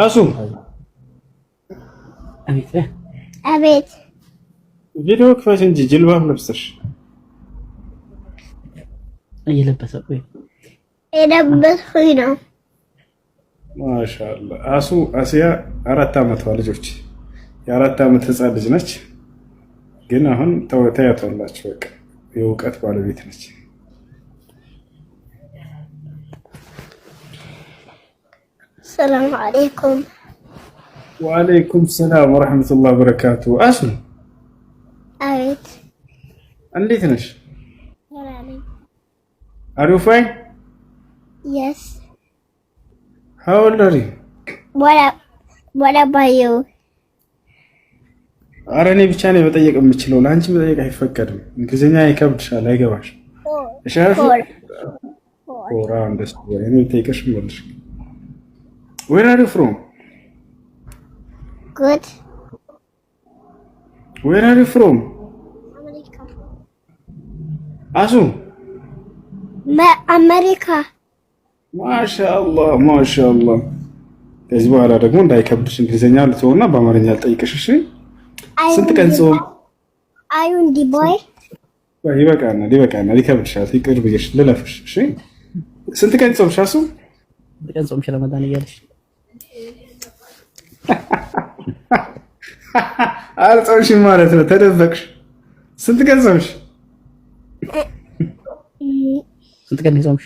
አሱ አቤት ቪዲዮ ክፈት እንጂ ጅልባብ ለብሰሽ እየለበሰኩኝ ነው። ማሻአላ አሲያ 4 አመቷ ልጆች የ4 አመት ህፃን ልጅ ነች። ግን አሁን ተያቷላችሁ በቃ የእውቀት ባለቤት ነች። ሰላም አለይኩም ወአለይኩም ሰላም ወራህመቱላሂ ወበረካቱ። አሱ አቤት እንዴት ነሽ? ሰላም Are you fine? Yes. How old are you? What about you? ኧረ እኔ ብቻ ነኝ መጠየቅ የምችለው ለአንቺ መጠየቅ አይፈቀድም። እንግሊዝኛ ይከብድሻል አይገባሽ። እሺ ፎራ እንደስ ወይ እኔ ጠይቀሽ መልሽ። Where are you from? Good. Where are you from? America. አሱ America. ማሻአላህ ማሻአላህ። ከዚህ በኋላ ደግሞ እንዳይከብድሽ እንግሊዝኛ ልትሆንና በአማርኛ ልጠይቅሽ እሺ? ስንት ቀን ጾም? አዩን ዲቦይ ይበቃናል ይከብድሻል። ይቅር ብዬሽ ልለፍሽ እሺ? ስንት ቀን ጾምሽ አሱ? ቀን ጾምሽ ረመዳን እያለሽ አልጾምሽም ማለት ነው። ተደበቅሽ። ስንት ቀን ጾምሽ? ስንት ቀን ጾምሽ?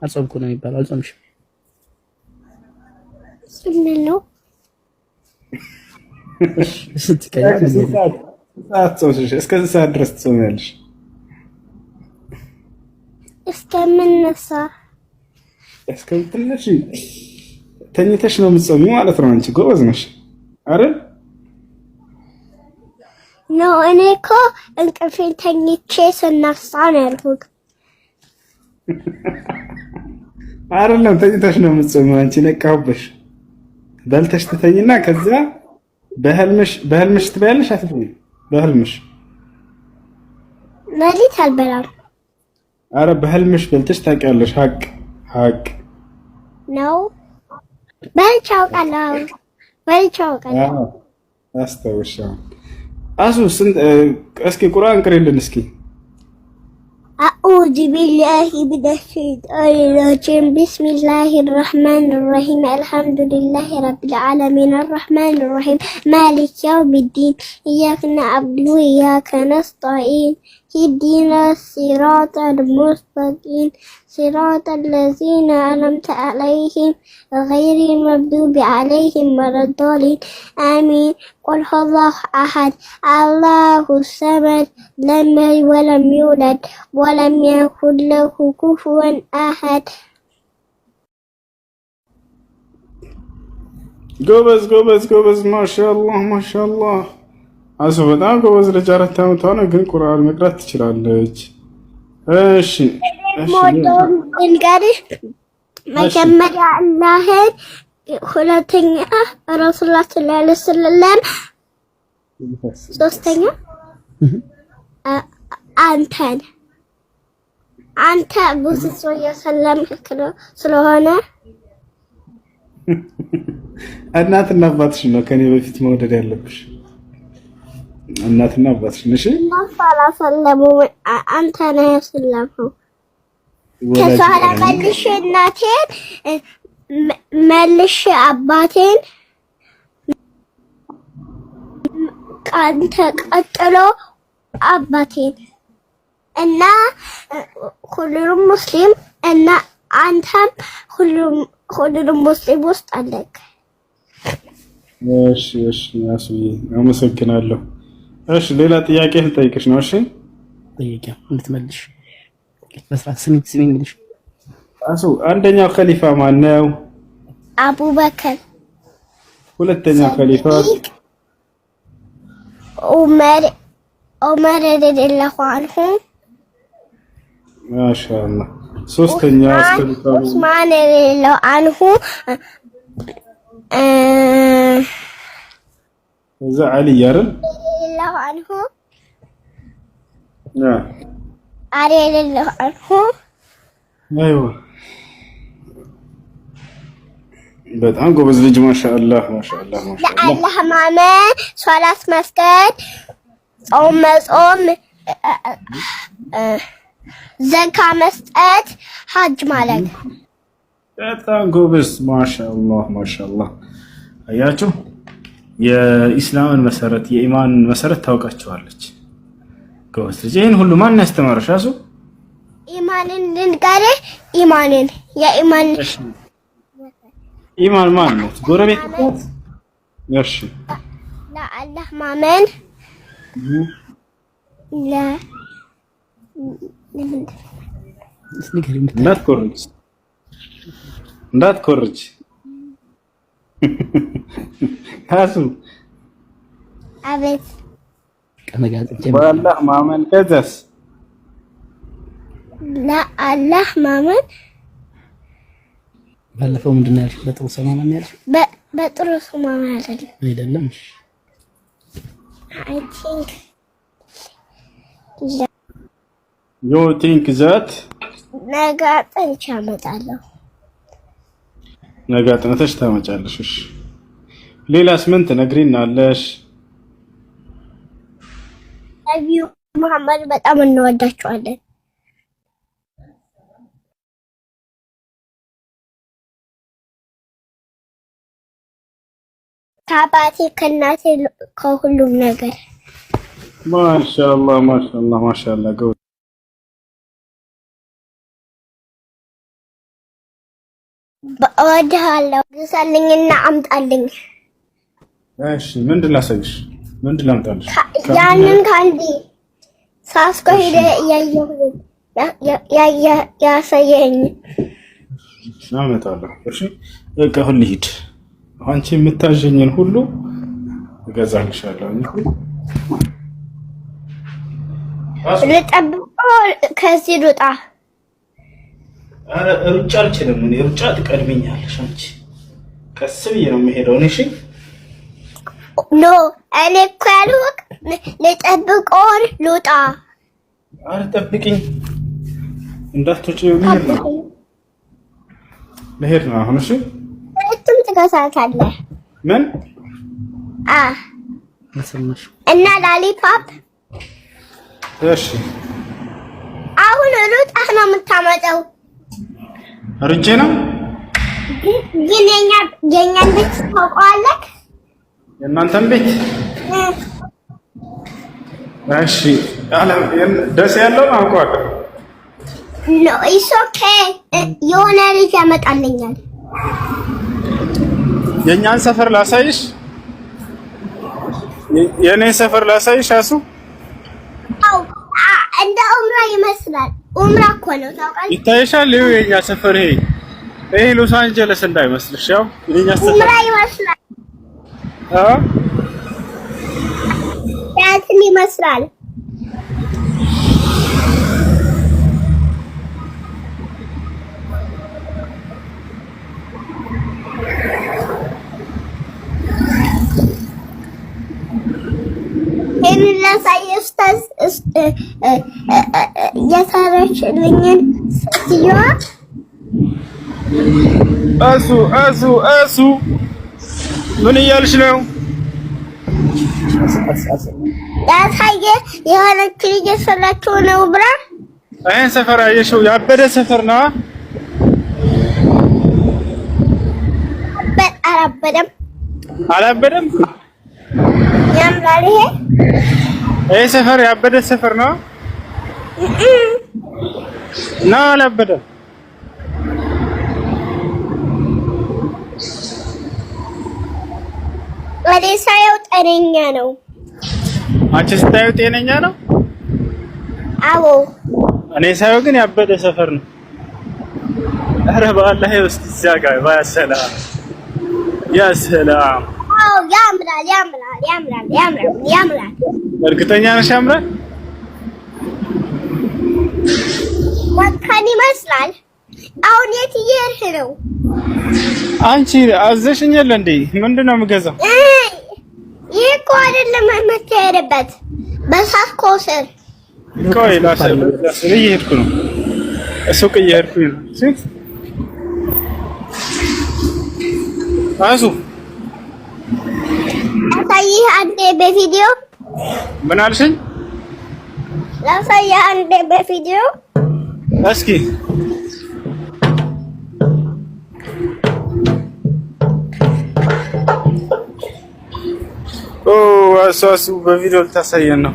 አልጾምኩ ነው የሚባለው። አልጾምሽም ነው። ስንት ቀን ጾምሽ? እስከ ስንት ሰዓት ድረስ ትጾሚያለሽ? እስከምነሳ እስከምትነሺ ተኝተሽ ነው የምትጾሚው ማለት ነው። አንቺ ጎበዝ ነሽ አይደል? ነው እኔ እኮ እንቅልፌን ተኝቼ ስነሳ ነው ያልኩት። አይደለም ተኝተሽ ነው የምትጾሚው አንቺ ነቃሁብሽ። በልተሽ ትተኝና ከዛ በህልምሽ ትበያለሽ አትበይም? በህልምሽ ሌሊት አልበላም። አረ በህልምሽ በልተሽ ታውቂያለሽ? ሀቅ ነው። በልቼ አውቃለሁ። አስታውሻ አሱ እስኪ ቁርአን ቅሪልን እስኪ። أعوذ بالله من الشيطان الرجيم بسم الله الرحمن الرحيم الحمد لله رب العالمين الرحمن الرحيم مالك يوم الدين إياك نعبد وإياك نستعين اهدنا الصراط المستقيم صراط الذين أنعمت عليهم غير المغضوب عليهم ولا الضالين آمين قل هو الله أحد الله الصمد لم يلد ولم يولد ولم يكن له كفوا أحد ጎበዝ ማሻአላህ አሱ በጣም ጎበዝ ልጅ። 4 አመቷ ነው ግን ቁርአን መቅራት ትችላለች። እሺ እንግዲህ መጀመሪያ አላህን፣ ሁለተኛ ረሱላህ ሰለላሁ ዐለይሂ ወሰለም፣ ሶስተኛ አንተ ብዙ ሰው የሰለምክ ስለሆነ እናትና አባትሽ ነው ከኔ በፊት መውደድ ያለብሽ። እናትና አባትሽ ነሽ። ሰለሙ አንተ ነህ ያሰለምከው። ከሷላ መልሼ እናቴን መልሼ አባቴን ካንተ ቀጥሎ አባቴን እና ሁሉም ሙስሊም እና አንተም ሁሉም ሙስሊም ውስጥ አለክ። እሺ ያሱዬ አመሰግናለሁ። እሺ ሌላ ጥያቄ ልጠይቅሽ ነው። እሺ ጥያቄ እንድትመልሽ በስርዓት ስሚ እንግዲህ አሱ አንደኛው ኸሊፋ ማን ነው? አቡበከር። ሁለተኛው ኸሊፋ ዑመር ረዲየላሁ ዐንሁ። ማሻአላህ። ሶስተኛው ዑስማን ረዲየላሁ ዐንሁ። እዛ አሊ አይደል? ረዲየላሁ ዐንሁ። አሬለሁ አልኩ። አይዋ በጣም ጎበዝ ልጅ ማሻአላህ ማሻአላህ ማሻአላህ። ለአላህ ማመን፣ ሶላት መስገድ፣ ጾም መጾም፣ ዘካ መስጠት፣ ሀጅ ማለት። በጣም ጎበዝ ማሻአላህ ማሻአላህ። አያችሁ የኢስላምን መሰረት የኢማንን መሰረት ታውቃቸዋለች። ጎበዝ ልጅ። ይሄን ሁሉ ማን ያስተማረሽ? አሱ ኢማንን ልንገርህ። ኢማንን የኢማን ኢማን ማን ነው? ጎረቤት ነው። እሺ ለአላህ ማመን እንዳትኮርጅ አሱ አቤት በአላህ ማመን ከዛስ ለአላህ ማመን ባለፈው ምንድን ነው ያልሽው? በጥሩ ሰው ማመን ያልሽው? በጥሩ ሰው ማመን አይደለም። I think you think that ነገ አጥንቼ አመጣለሁ። ነገ አጥንተሽ ታመጫለሽ። እሺ ሌላስ ምን ትነግሪናለሽ? ነቢዩ መሐመድ በጣም እንወዳቸዋለን። ከአባቴ ከእናቴ ከሁሉም ነገር ማሻአላህ ማሻአላህ ማሻአላህ። ጎ እወድሃለሁ። ግዛልኝና አምጣልኝ። እሺ ምንድን ላሳይሽ? ምንድን ላምጣልሽ? ያንን ካንዲ ሳስኮ ሄደ ያሳየኝ አመጣለሁ። እሺ በቃ ሁሉ ሂድ። አንቺ የምታዥኝን ሁሉ እገዛልሻለሁ። ልጠብቀው ከዚህ ልውጣ። ኧረ ሩጫ አልችልም እኔ። ሩጫ ትቀድሚኛለሽ አንቺ። ቀስ ብዬ ነው የምሄደው። እሺ ኖ እኔ እኮ ያልኩህ ልጠብቀው ልውጣ። ኧረ ጠብቂኝ እንዳትወጪ። መሄድ ነው አሁን። እሺ ሁለቱም ትገዛታለህ። ምን እና ላሊፓፕ። እሺ አሁን ሩጣህ ነው የምታመጣው? ሩጬ ነው ግን የኛን ቤት ታውቀዋለህ? የእናንተን ቤት? እሺ ደስ ያለውን አውቀዋለሁ። ኖ ኢትስ ኦኬ። የሆነ ልጅ ያመጣልኛል። የኛን ሰፈር ላሳይሽ? የኔ ሰፈር ላሳይሽ? አሱ አው እንደ ኡምራ ይመስላል። ኡምራ እኮ ነው ታውቃለህ? ይታይሻል። ይሄ የኛ ሰፈር ይሄ ሎስ አንጀለስ እንዳይመስልሽ። ያው የኛ ሰፈር ኡምራ ይመስላል። ያንተን ይመስላል። የሰራችልኝን ስትየዋ አሱ ምን እያልሽ ነው? ያሳየ የሆነች ልጅ የሰራችው ነው ብራ። ይሄን ሰፈር አየሽው? ያበደ ሰፈር ነው። አላበደም? ያምራል። ይሄ ሰፈር ያበደ ሰፈር ነው ነው አላበደም? እኔ ሳየው ጤነኛ ነው። አንቺ ስታየው ጤነኛ ነው? አዎ። እኔ ሳየው ግን ያበደ ሰፈር ነው። ኧረ በአላህ ውስጥ እዚያ ጋር ባሰላም ያ ሰላም። አዎ ያምራል። እርግጠኛ ነሽ ያምራል? ወካን ይመስላል። አሁን የት እየሄድሽ ነው? አንቺ አዘሽኝ የለ እንዴ? ምንድነው የምገዛው? ይሄ እኮ አይደለም የምትሄድበት። በሳስኮ ስር ቆይ ላሳይ እየሄድኩ ነው ሱቅ እየሄድኩኝ ነው አሱ ላሳይህ አንዴ በቪዲዮ ምን አልሽኝ? ላሳይህ አንዴ በቪዲዮ እስኪ አሱ በቪዲዮ ልታሳየን ነው።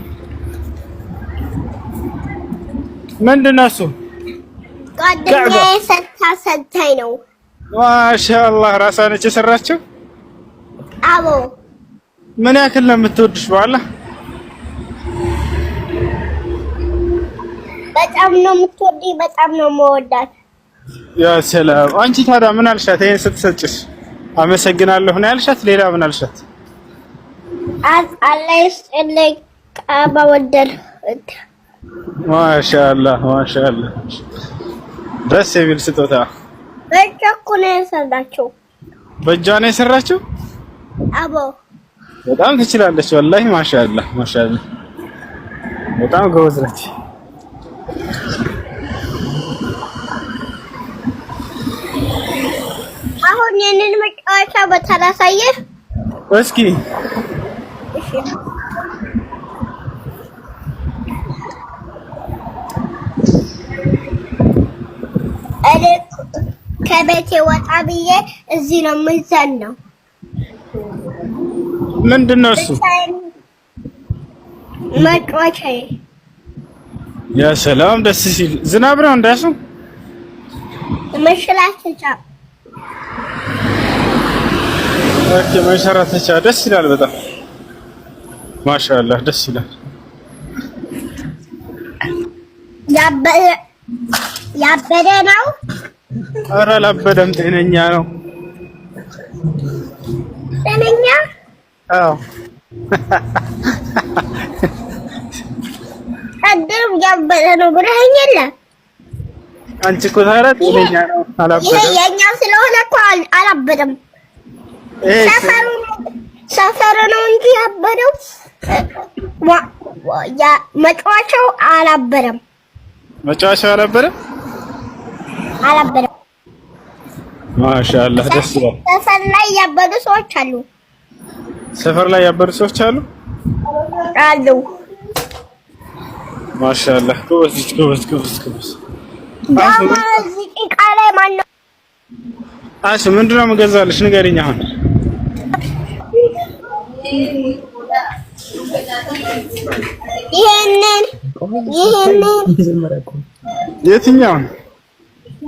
ምንድን ነው እሱ? ጓደኛዬ ሰታኝ ነው። ማሻአላህ ራሷ ነች የሰራችው? አዎ። ምን ያክል ነው የምትወድሽ? በኋላ በጣም ነው የምትወደኝ፣ በጣም ነው የምወዳት። ያ ሰላም። አንቺ ታዲያ ምን አልሻት? ይሄን ስትሰጭሽ አመሰግናለሁ ነው ያልሻት? ሌላ ምን አልሻት? አላህ ይስጥልኝ በወደድ ማሻአላህ ማሻአላህ ደስ የሚል ስጦታ። በእጇ እኮ ነው የሰራችው። በእጇ ነው የሰራችው? አቦ በጣም ትችላለች ወላሂ። ማሻአላህ ማሻአላህ በጣም ጎበዝ ነች። አሁን የኔን መጫወቻ በተላሳየህ እስኪ እኔ ከቤቴ ወጣ ብዬ እዚህ ነው የምዘነው። ምንድን ነው እሱ? መጫወቻዬ። ያ ሰላም ደስ ሲል። ዝናብ ነው እንዳሱ መሽላተቻ። ኦኬ መሽራተቻ ደስ ይላል በጣም ማሻአላህ ደስ ይላል። ያበደ ነው? ኧረ አላበደም፣ ጤነኛ ነው። ጤነኛ? አዎ። ቀድም ያበደ ነው ብለኸኝ የለ? አንቺ እኮ ታዲያ ጤነኛ ነው አላበደም። ይሄ የኛ ስለሆነ እኮ አላበደም። ሰፈሩ ነው እንጂ ያበደው መጫወቻው አላበደም። መጫወቻው አላበደም። ማሻአላህ ደስ ይላል። ሰፈር ላይ ያበዱ ሰዎች አሉ። ሰፈር ላይ ያበዱ ሰዎች አሉ አሉ። ማሻአላህ ጎበዝ ጎበዝ ጎበዝ ጎበዝ። እዚህ ጭቃ ላይ ማነው? አሽ ምንድን ነው የምገዛልሽ? ንገሪኝ አሁን። ይሄንን የትኛውን?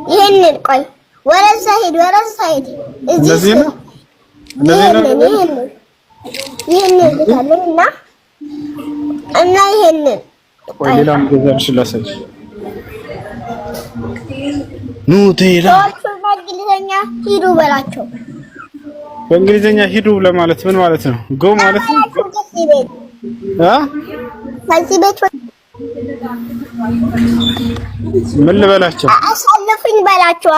ይሄንን ቆይ ወረዛ ሂድ እነዚህ ነው ይሄንን እና ይሄንን ቆይ ሌላ የምገዛልሽ ላሳይሽ። ኑቴላ በእንግሊዘኛ ሂዱ በላቸው። በእንግሊዘኛ ሂዱ ለማለት ምን ማለት ነው? ጎ ማለት ነው? ከዚህ ቤት ምን ልበላቸው? አሳልፉኝ በላቸው።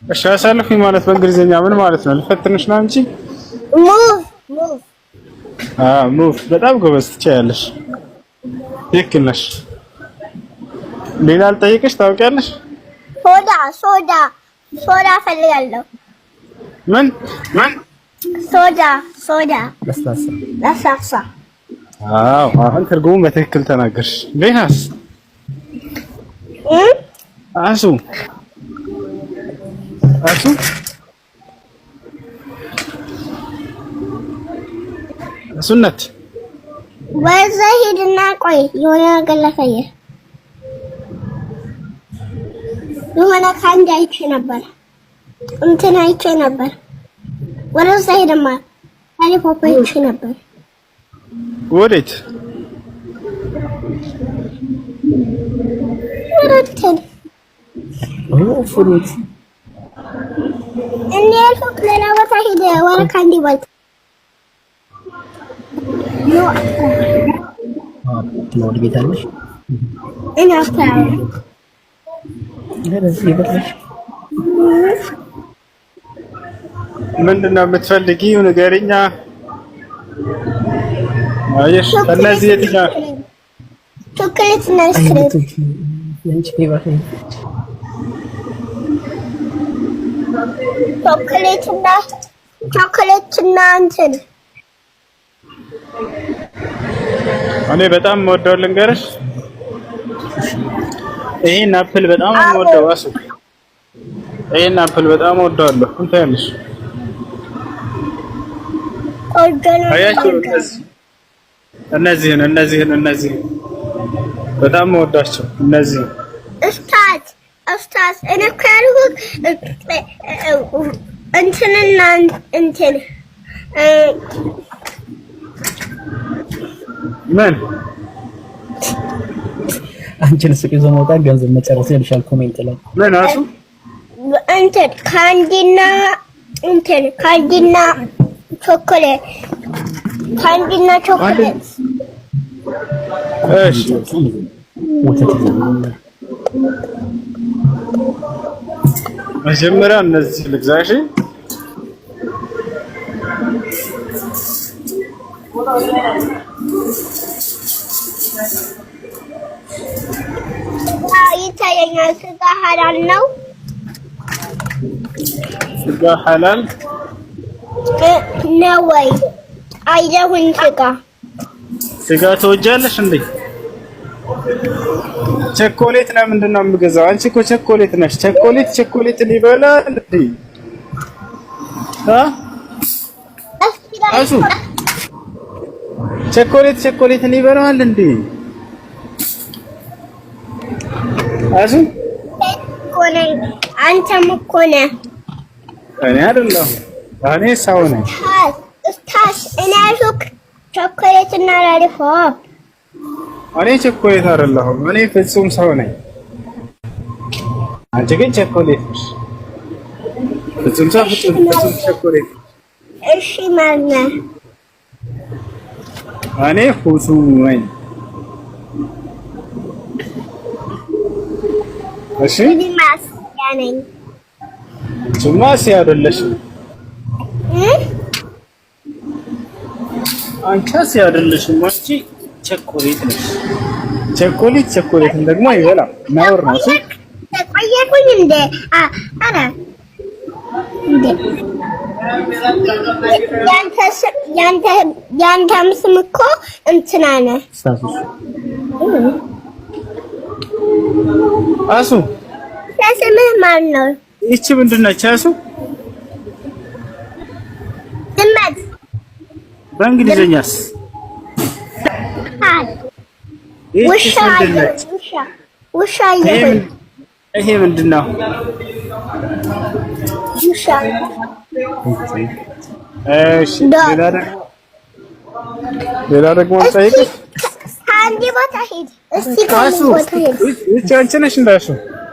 እሺ አሳልፉኝ ማለት በእንግሊዘኛ ምን ማለት ነው? ልፈትንሽ ነው እንጂ ሙቭ። በጣም ጎበዝ ትችያለሽ። ትክክል ነሽ። ሌላ ልጠይቅሽ ታውቂያለሽ? ሶዳ ፈልጋለሁ። ምን ሶዳ ለስላሳ። አዎ አሁን ትርጉሙን በትክክል ተናገርሽ። ሌላስ? አሱ ሱነት ወዛ ሂድና ቆይ የሆነ ነገር ላሳየህ። የሆነ ካንዲ አይቼ ነበር ወደዛ ሄደማ ሎሊፖፕ አይቼ ነበር። ወዴት? ፍሩት እኔ ያልኩት ሌላ ቦታ ሄደ። ወረ ካንዲ በልት ነው ቤት አለሽ? እኔ አስተያየ ምንድን ነው የምትፈልጊው? ንገሪኛ። አየሽ ከነዚህ የትኛው ቾኮሌት እና አይስክሬም ያንቺ ፌቨራይት ቾኮሌት እና እንትን እኔ በጣም የምወደው ልንገርሽ፣ ይሄን አፕል በጣም የምወደው አሱ፣ ይሄን አፕል በጣም እወደዋለሁ። እንትን ያለሽ አያችሁ፣ እነዚህን በጣም የምወዳቸው እነዚህ ኡስታዝ እኔ እኮ ያልኩት እንትንና እንትን ምን አንቺን ስቅ ይዞ መውጣት ገንዘብ መጨረስ ይልሻል። ኮሜንት ላይ ምን አሱ እንትን ካንዲና ቾኮሌት እሺ ወተት መጀመሪያ እነዚህ ልግዛሽ። ይታየኛል። ስጋ ሐላል ነው። ስጋ ሐላል ነው ወይ? አይደሁን ስጋ ተወጃለሽ እንዴ? ቸኮሌት ለምንድን ነው የምገዛው? አንቺ እኮ ቸኮሌት ነሽ። ቸኮሌት ሊበላል እንዴ? አሱ ቸኮሌት ሊበላል እንዴ? አሱ አንተም እኮ ነህ። እኔ አይደለሁም። እኔ ሰው ነኝ። ኡስታዝ እኔ ያልኩህ ቸኮሌት እና ላሪፎ። እኔ ቸኮሌት አይደለሁም። እኔ ፍጹም ሰው ነኝ። አንቺ ግን ቸኮሌት ነሽ። ፍጹም ቸኮሌት። እሺ ማነህ? እኔ ሁሱ ነኝ። እሺ ማስያ ነኝ። ሱማሲ አይደለሽም። አንቺስ አይደለሽም። አንቺ ቸኮሌት ነሽ። ቸኮሌትን ደግሞ አይበላም። ነውር ነው። ተቆየኩኝ እንደ አረ እንደ ያንተም ስም እኮ እንትና ነህ። አሱ ስምህ ማን ነው? ይቺ ምንድን ነች? አሱ ድመት። በእንግሊዘኛስ? ውሻ። ይሄ ምንድን ነው? ውሻ። እሺ ሌላ ደግሞ ጠይቅሽ። ከአንድ ቦታ ሂድ እስቲ። ከአንድ ቦታ ሂድ። ይቺ አንቺ ነሽ እንዳልሽ?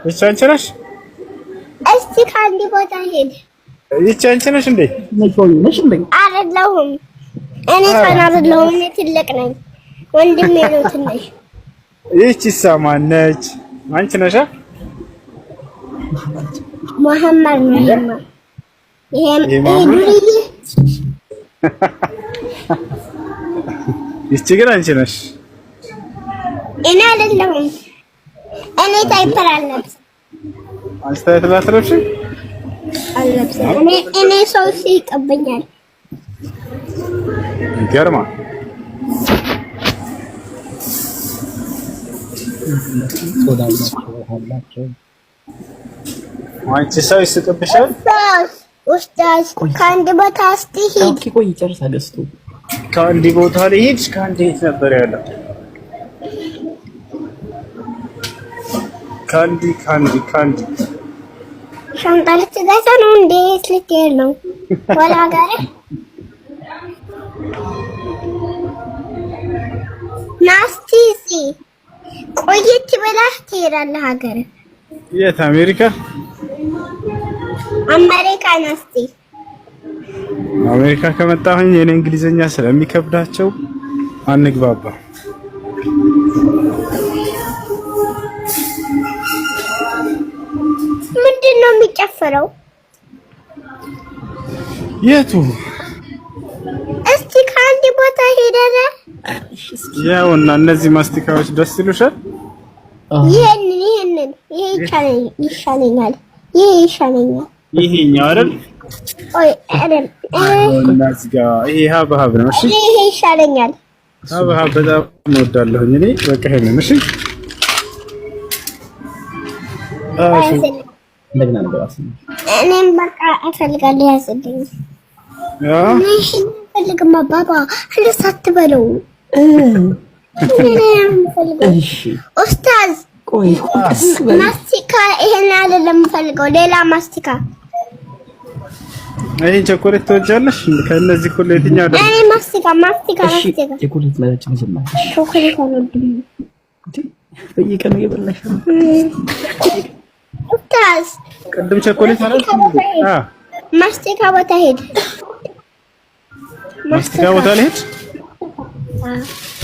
ይቺ አንቺ ነሽ? እስቲ ከአንድ ቦታ ሂድ። ይቺ አንቺ ነሽ እንዴ? አይደለሁም። እኔ ካን አይደለሁም። እኔ ትልቅ ነኝ። ወንድሜ ነው ትንሽ። ይቺሳ ማነች? አንቺ ነሽ? መሐመድ ነው። ይሄም ዱርዬ። ይቺ ግን አንቺ ነሽ። እኔ አይደለሁም። እኔ ታይፐር አለብስም። አንቺ ታይፐር አትለብሽም? አለብስም። እኔ ሰው ሲቀበኛል። ይገርማል። አንቺ ሰው ይስቅብሻል። ኡስታዝ ከአንድ ቦታ ስትሄድ ቆይ ጨርሳ ገዝቶ ከአንድ ቦታ ላይ ሄድሽ። ከአንድ የት ነበር ያለው? ካንዲ ሻንጣ ልትገዛ ነው እንዴ? ልትሄድ ነው ወላ ጋር ናስቲሲ ቆየት ብለህ ትሄዳለህ ሀገር። የት? አሜሪካ ናስቲ። አሜሪካ ከመጣሁኝ የኔ እንግሊዘኛ ስለሚከብዳቸው አንግባባ። ምንድን ነው የሚጨፈረው? የቱ? እስቲ ከአንድ ቦታ ሄደህ ያውና እነዚህ ማስቲካዎች ደስ ይሉሻል? ይሄንን ይሄ ይሻለኛል። ይሄኛው አይደል? ኦይ አይደል? ይሄ ሀብሀብ ነው። እሺ ይሄ ይሻለኛል። ሀብሀብ በጣም እወዳለሁኝ እኔ። በቃ ይሄንን እሺ። እኔም በቃ እፈልጋለሁ። ያዝልኝ። እሺ ፈልግማ ባባ አለስ አትበለው። እሺ ኡስታዝ ቆይ ማስቲካ ይሄን አይደለም የምፈልገው፣ ሌላ ማስቲካ። ይሄን ቸኮሌት ትወጃለሽ? ከእነዚህ ሁሉ የትኛው አይደለም? እኔ ማስቲካ ቸኮሌት ማለት ነው። ቸኮሌት አልወድም። በየቀኑ እየበላሽ ነው ኡስታዝ። ቅድም ቸኮሌት አላልኩ? ማስቲካ ቦታ ሄድ። ማስቲካ ቦታ ልሄድ?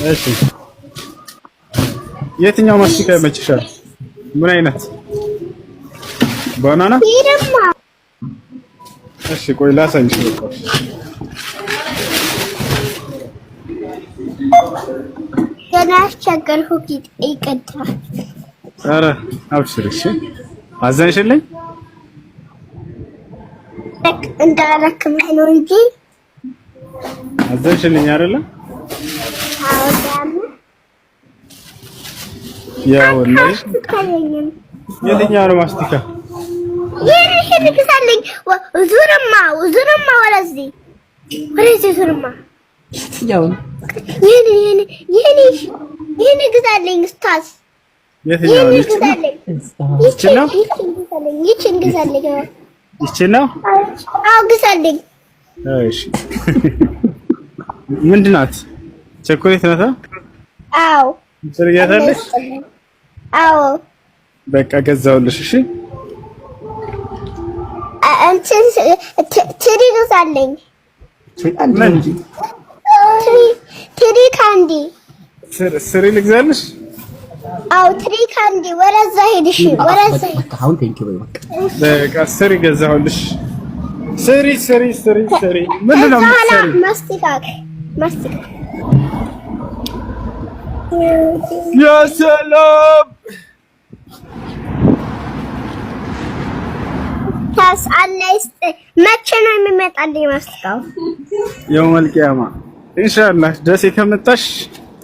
እሺ የትኛው ማስቲካ ይመችሻል? ምን አይነት ባናና? ይደማ እሺ ቆይ ላሳይሽ። ገና አስቸገርኩት። ይቀጥላል። ኧረ አብሽር። እሺ አዘንሽልኝ እንዳላክምህ ነው እንጂ አዘንሽልኝ አይደለ? አውዳም ያው ላይ የትኛው ነው ማስቲካ? ይሄን ግዛልኝ። ዙርማ ወደዚህ ዙርማ። ያው ይሄን ግዛልኝ ኡስታዝ። የትኛው ነው? ይቺን ግዛልኝ። ይቺ ነው? አዎ ግዛልኝ። እሺ ምንድን ናት? ቸኮሌት ናት? አዎ ትርያታለሽ? አዎ በቃ ገዛሁልሽ። እሺ እንትን ትሪ ግዛልኝ። ትሪ ካንዲ ስሪ ልግዛልሽ? አዎ ትሪ ካንዲ። ወደዛ ሄድ። እሺ ወደዛ አሁን ቴንኪው በቃ ስሪ ገዛሁልሽ። ስሪ ምንድን ነው የምትሰሪው? ማስቲካ ያ ሰላም ታስአለስ። መቼ ነው የሚመጣልኝ ማስቲካው? የውመል ቂያማ ኢንሻአላህ። ደሴ ከመጣሽ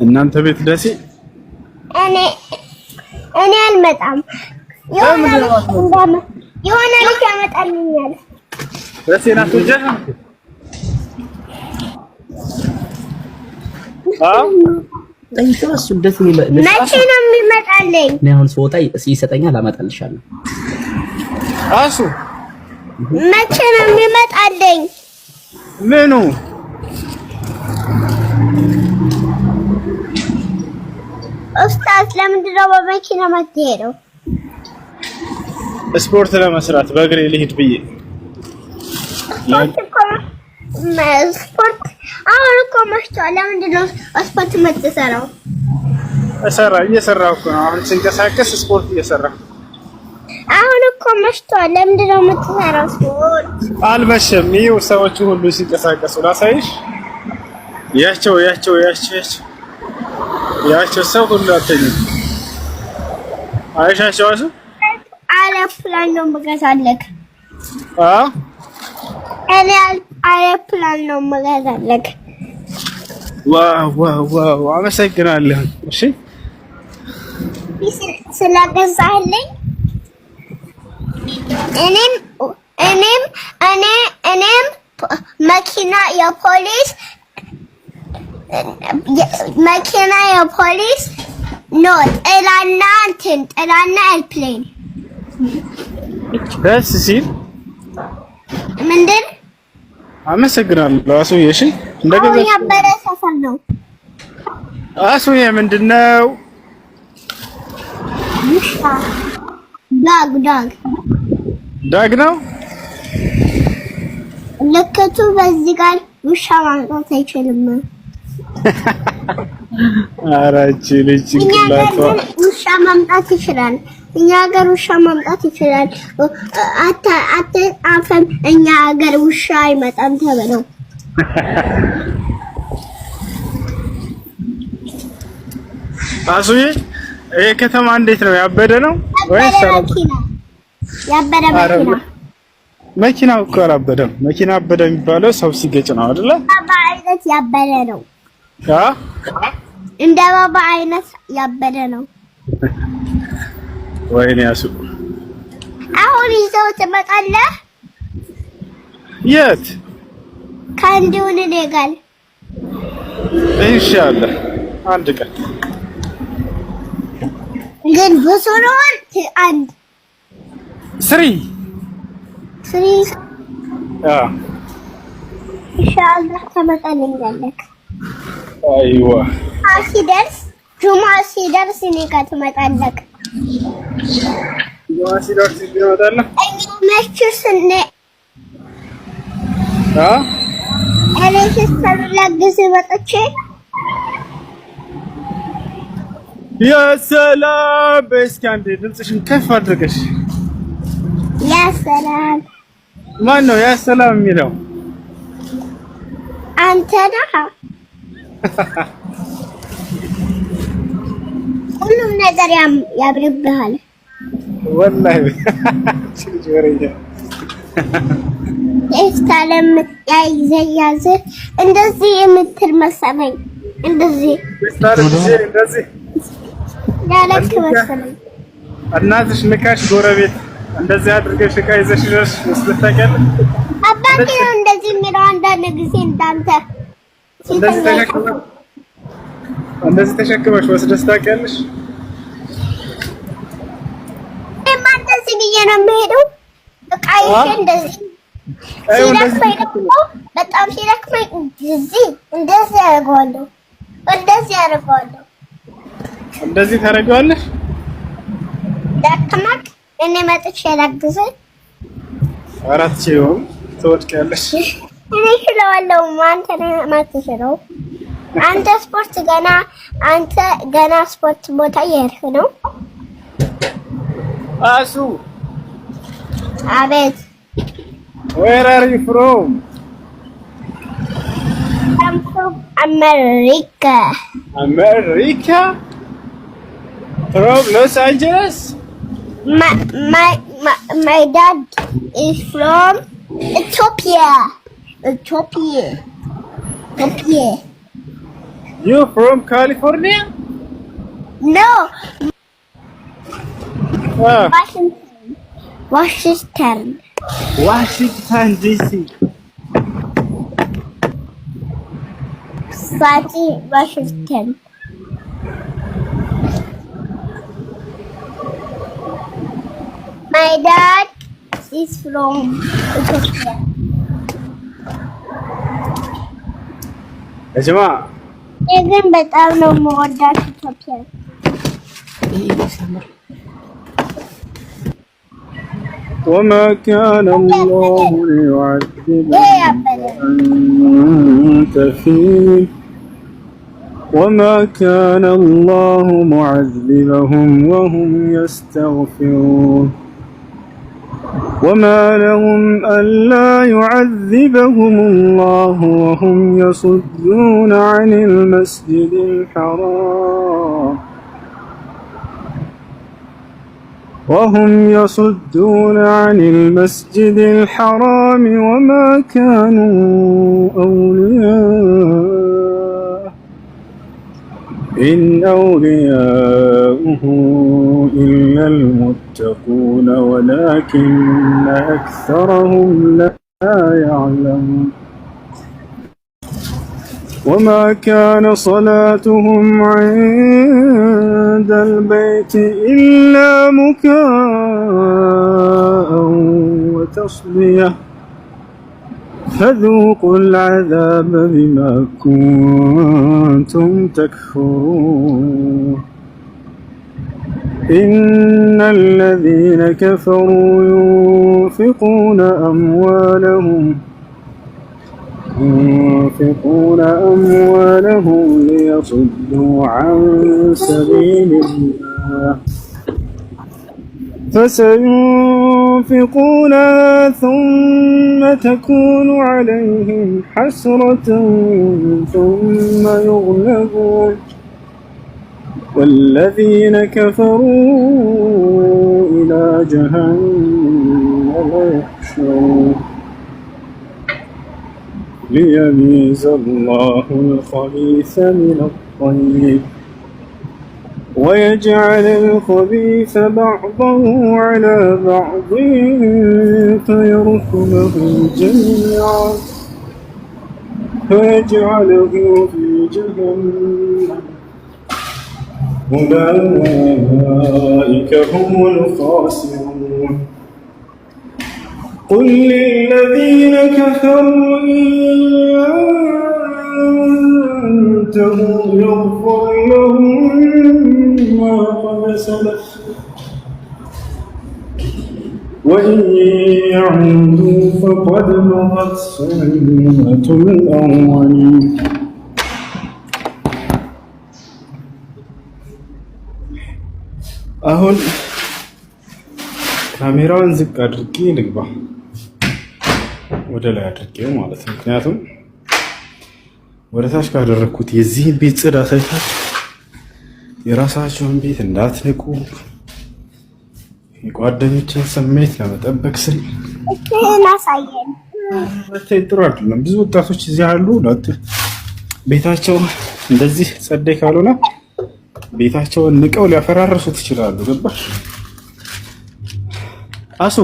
እናንተ ቤት ደሴ እኔ አልመጣም። የሆነ ልጅ ያመጣልኛል። ደሴ ናት ወጀህ መቼ ነው የሚመጣልኝ? እኔ አሁን ስወጣ ይሰጠኛል፣ አመጣልሻለሁ። አሱ መቼ ነው የሚመጣልኝ? ምኑ ኡስታዝ ለምንድን ነው በመኪና የምትሄደው? ስፖርት ለመስራት በእግሬ ልሂድ ብዬ። ስፖርት አሁን እኮ መሽቷል። ለምንድን ነው ስፖርት የምትሰራው? እየሰራሁ እኮ ነው። አሁን ስንቀሳቀስ ስፖርት እየሰራሁ። አሁን እኮ መሽቷል። ለምንድን ነው የምትሰራው ስፖርት? አልመሸም። ይኸው ሰዎቹ ሁሉ ሲንቀሳቀሱ ላሳይሽ። ያቸው ሰው ሁሉ አተኝም። አይሻቸው አሱ አውሮፕላን ነው የምገዛልህ። እኔ አውሮፕላን ነው የምገዛልህ። ዋው አመሰግናለሁ። እሺ ስለገዛህልኝ እኔም መኪና የፖሊስ ኖ ጥላና ኤርፕሌን ደስ ሲል ምንድን አመሰግናለሁ አሱዬ። እሺ እንደገና ያበረ ሰፈር ነው አሱዬ። ምንድነው? ዳግ ነው። ልክቱ በዚህ ጋር ውሻ ማምጣት አይችልም። ኧረ እቺ ልጅ ጭንቅላቷ ውሻ ማምጣት ይችላል። እኛ ሀገር ውሻ ማምጣት ይችላል። አፈም እኛ ሀገር ውሻ አይመጣም ተብለው አሱዬ ይሄ ከተማ እንዴት ነው? ያበደ ነው ወይስ ያበደ መኪና እኮ አላበደም። መኪና አበደ የሚባለው ሰው ሲገጭ ነው አይደለ? ባባ አይነት ያበደ ነው። እንደ ባባ አይነት ያበደ ነው። ወይኔ ያሱ አሁን ይዘው ትመጣለህ? የት? ከአንዱን ይጋል ኢንሻአላህ አንድ ቀን ግን ብዙ ነው። አንድ ስሪ ኢንሻአላህ ትመጣልኛለህ። አይዋ ጁማ ሲደርስ እኔ ጋር ትመጣለህ። ጁማ ሲደርስ ትመጣለህ? መችስ እኔ ስትላግዝ መጥቼ ያ ሰላም በስኪ አንዴ ድምፅሽን ከፍ አድርገሽ ያ ሰላም ማን ነው ያ ሰላም የሚለው? አንተ ነህ። ሁሉም ነገር ያምርብሃል ወላሂ እስካለም ያይዘያዝ እንደዚህ የምትል መሰለኝ። እንደዚህ ያለክ መሰለኝ። እናትሽ ልካሽ ጎረቤት እንደዚህ አድርገሽ ዕቃ ይዘሽ ድረስ ወስደታቀል አባቴ ነው እንደዚህ የሚለው አንዳንድ ጊዜ እንዳንተ እንደዚህ ተሸክመሽ ወስደሽ ታውቂያለሽ? እንደዚህ ብዬ ነው የምሄደው። ዕቃ ይዤ እንደዚህ ሲደክመኝ ደግሞ በጣም ሲደክመኝ እንደዚህ አደርገዋለሁ። እንደዚህ ታደርገዋለሽ? ደክመህ እኔ መጥቼ ላግዝህ። አራት ሺህም ትወድቂያለሽ። እኔ እችለዋለሁ። አንተ ነህ የማትችለው። አንተ ገና ስፖርት ቦታ እየሄድክ ነው። አሱ አቤት። Where are you from? I'm from America. America? From Los Angeles? My dad is from Ethiopia. You from California? No. Washington DC. Washington. My dad is from Ethiopia. Ejma. ግን በጣም ነው የምወዳት ኢትዮጵያ። وما كان الله ليعذبهم وأنت فيهم وما كان الله معذبهم وهم يستغفرون وما لهم ألا يعذبهم الله وهم يصدون عن المسجد الحرام وما كانوا أولياء إن أولياؤه إلا المتقون ولكن أكثرهم لا يعلمون وما كان صلاتهم عند البيت إلا مكاء وتصدية فذوقوا العذاب بما كنتم تكفرون إن الذين كفروا ينفقون أموالهم ليصدوا عن سبيل الله فسينفقونها ثم تكون عليهم حسرة ثم والذين كفروا إلى جهنم يحشرون ليميز الله الخبيث من الطيب ويجعل الخبيث بعضه على بعض فيركمه جميعا فيجعله في جهنم أولئك هم الخاسرون قل للذين كفروا ينتهوا يغفر لهم ما قد سلف وإن يعودوا فقد مضت سنة الأولين አሁን ካሜራውን ዝቅ አድርጌ ልግባ፣ ወደ ላይ አድርጌው ማለት ነው። ምክንያቱም ወደ ታች ካደረኩት የዚህን ቤት ጽዳት አይታችሁ የራሳችሁን ቤት እንዳትንቁ፣ የጓደኞችን ስሜት ለመጠበቅ ስል ጥሩ አይደለም። ብዙ ወጣቶች እዚህ አሉ ቤታቸው እንደዚህ ጸደይ ካልሆነ ቤታቸውን ንቀው ሊያፈራርሱት ይችላሉ። ገባሽ? አሱ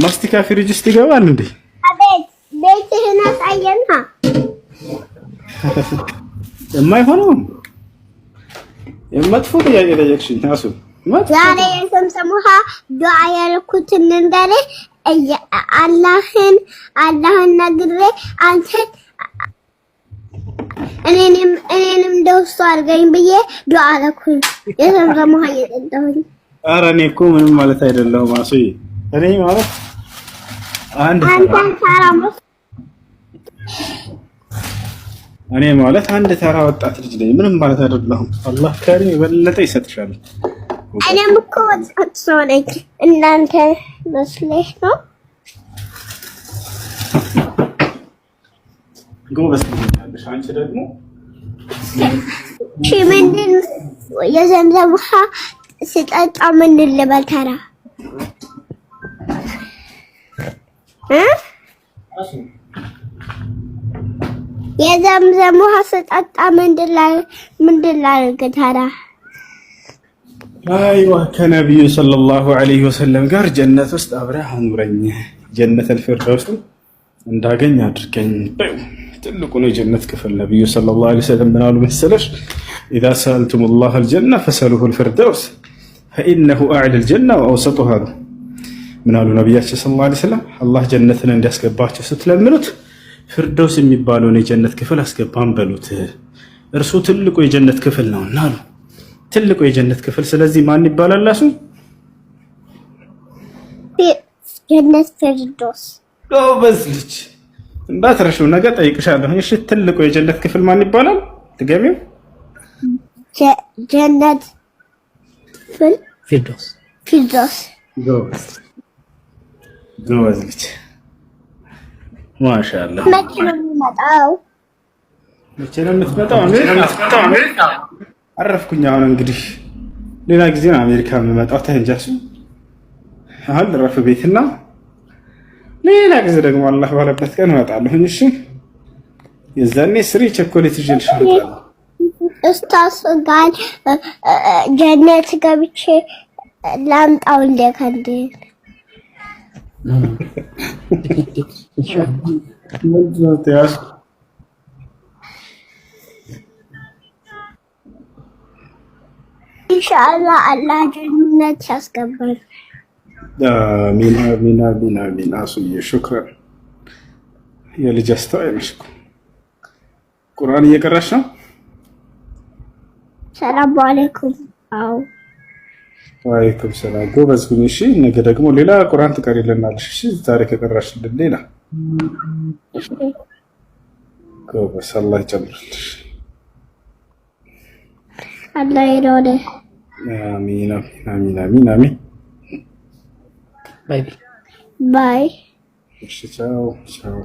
ማስቲካ ፍሪጅ ውስጥ ይገባል እንዴ? አቤት ቤትህን አሳየና። የማይሆነው የመጥፎ ጥያቄ ጠየቅሽኝ አሱ። ዛሬ የሰምሰም ውሃ ዱዓ ያልኩትን ልንገርህ። አላህን ነግሬ አንተን እኔንም እንደውስጡ አድርገኝ ብዬ ዱዓ አደረኩኝ። የሰምሰም ውሃ እየጠጣሁኝ። ኧረ እኔ እኮ ምንም ማለት አይደለሁም አሱዬ። እኔ ማለት አንድ ተራ ወጣት ልጅ ነኝ። ምንም ማለት አይደለሁም። አላህ ከሪም የበለጠ ይሰጥሻል። እኔም እኮ ወጣት ሰው ነኝ። እናንተ መስለሽ ነው? ጎበዝ ትሆኛለሽ። አንቺ ደግሞ ምንድን የዘምዘም ውሃ ስጠጣ ምንድን ልበል? ተራ የዘምዘም ውሃ ስጠጣ ምንድን ላድርግ? ተራ አይዋ ከነቢዩ ሰለላሁ ዐለይሂ ወሰለም ጋር ጀነት ውስጥ አብረህ አኑረኝ፣ ጀነተል ፊርደውስ እንዳገኝ አድርገኝ። ትልቁ ነው የጀነት ክፍል። ነቢዩ ሰለላሁ ዐለይሂ ወሰለም ምን አሉ መሰለሽ? ኢዛ ሰአልቱሙላህ አልጀነ ፈሰሉሁል ፊርደውስ ፈኢነሁ አዕለል ጀነ ወአውሰጡሃ። ምን አሉ ነቢያችን ሰለላሁ ዐለይሂ ወሰለም? አላህ ጀነትን እንዲያስገባቸው ስትለምኑት ፊርደውስ የሚባለውን የጀነት ክፍል አስገባን በሉት፣ እርሱ ትልቁ የጀነት ክፍል ነውና አሉ። ትልቁ የጀነት ክፍል ስለዚህ ማን ይባላል? እሱ ጀነት ፊርደውስ። ጎበዝ ልጅ እንዳትረሺው፣ ነገ ጠይቅሻለሁ። እሺ ትልቁ የጀነት ክፍል ማን ይባላል? ትገቢው? ጀነት ፊርደውስ። ጎበዝ ልጅ ማሻአላህ። መቼ ነው የምትመጣው? አሜሪካ አረፍኩኝ። አሁን እንግዲህ ሌላ ጊዜ ነው አሜሪካ የምመጣው። ተንጃሱ አሁን ልረፍ ቤትና ሌላ ጊዜ ደግሞ አላህ ባለበት ቀን እመጣለሁ። እሺ የዛኔ ስሪ ቸኮሌት ይዤልሻለሁ። እስታስ ጋር ጀነት ገብቼ ላምጣው እንደ ከንዴ ኢንሻአላህ አላህ ጀነት ያስገባል። አሚን አሚን አሚን አሚን። አሱዬ ሹክራን። የልጅ አስተዋይ ነሽ እኮ። ቁርአን እየቀራሽ ነው? ሰላም አለይኩም። አዎ ወአለይኩም ሰላም። ጎበዝ ሁኚ። እሺ ነገ ደግሞ ሌላ ቁርአን ትቀሪልናለሽ። እሺ ዛሬ ከቀራሽልን ሌላ ጎበዝ። አላህ ይጨምርልሽ። አላህ ይረዳ። አሚን አሚን አሚን አሚን። ባይ። እሺ ቻው ቻው።